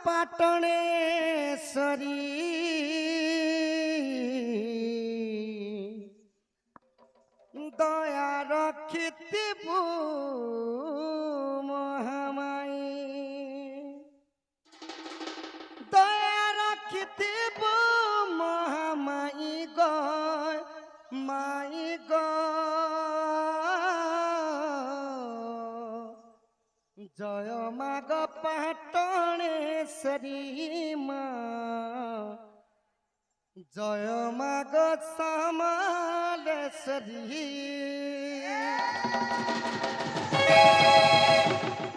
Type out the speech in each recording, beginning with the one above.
पाटणेश्वरी दया रखिथिबु महामाई दया रखिथिबु महामाई गो माई गो जय माग पाटणेश्वरी माँ जय माग समलेश्वरी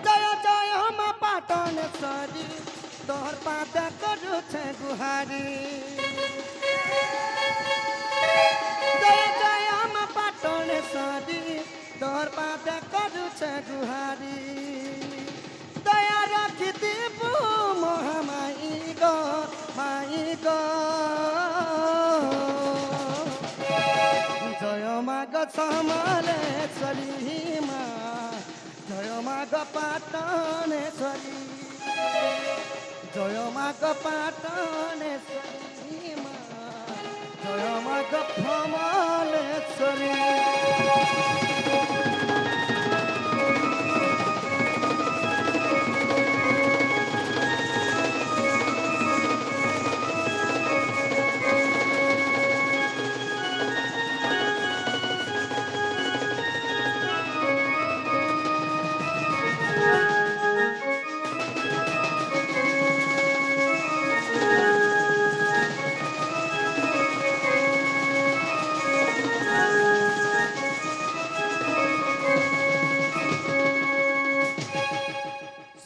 जय जय माँ पाटणेश्वरी तोहर पाद करू छे गुहारी जय जय माँ पाटणेश्वरी तोहर पाद करू छे गुहारी दया रखी दीबू महामाई गो माई गो जय माग समलेश्वरी माँ जय माग पाटणेश्वरी जय माग पाटणेश्वरी माँ जय माग समलेश्वरी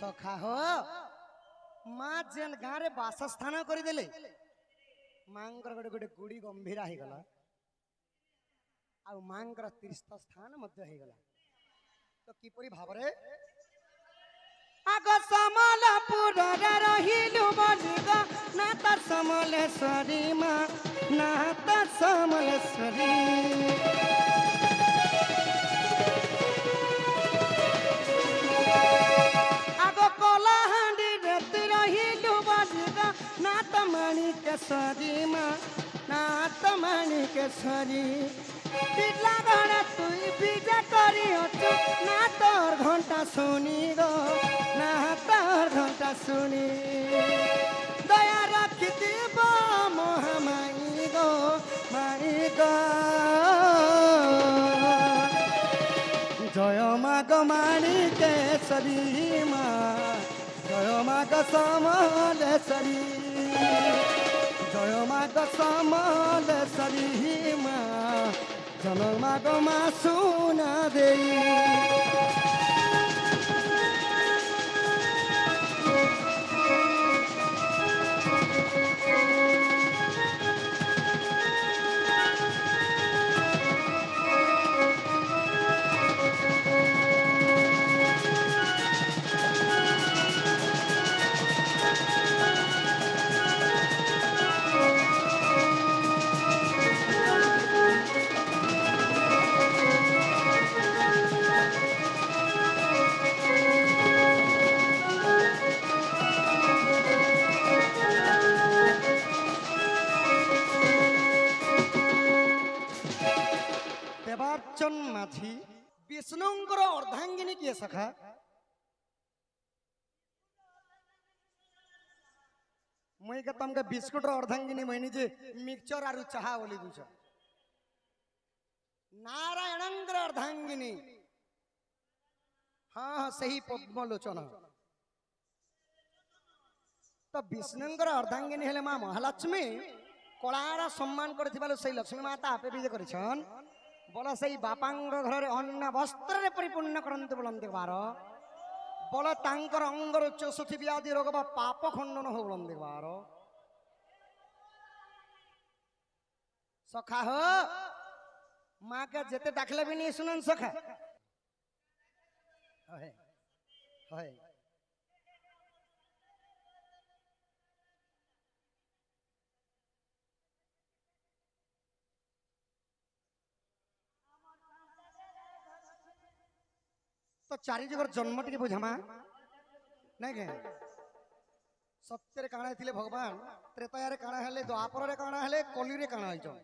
सखा हो माँ जेन गाँव रे बासस्थान करदेले मांकर गोटे गोटे गुड़ी गंभीरा हो गला आ मांकर तीर्थ स्थान मध्य हो गला तो किपरि भावरे आग समलपुर रे रहिलु बलिगा नाता समलेश्वरी माँ नाता समलेश्वरी माणिकेश्वरी माँ नाथ माणिकेश्वरी पिला घरे तुई बीजा करी अचु ना तोर घंटा सुनी गो ना तोर घंटा सुनी दया रखी दीब महामाई गो माई गो जय माग माणिकेश्वरी माँ जय माग समलेश्वरी जय माग समलेश्वरी माँ जन माग माँ सुना देई देवार्चन माझी विष्णुंकर अर्धांगिनी किए सखा मुई के तुमके बिस्कुट अर्धांगिनी मैंने जे मिक्सचर आरु चाहा बोली दूछ नारायणंकर अर्धांगिनी हाँ हाँ सही पद्मलोचन तो विष्णुंकर अर्धांगिनी हेले माँ महालक्ष्मी कलारा सम्मान करथिबालो सही लक्ष्मी माता आपे भी करिछन बोला सही बापांग घर अन्न वस्त्र रे परिपूर्ण करंते बोलंते बार बोला तांकर अंगर 64 व्याधि रोग बा पाप खंडन हो बोलंते बार सखा हो माँ के जेते डाकले भी नहीं सुनन सखा है है तो चारि जगर जन्म टिके बुझामा नहीं के ସତ୍ୟରେ କାଣା ହେଇଥିଲେ ଭଗବାନ ତ୍ରେତୟାରେ କାଣା ହେଲେ ଦ୍ୱାପରରେ କାଣା ହେଲେ କଲିରେ କାଣା ହେଇଛନ୍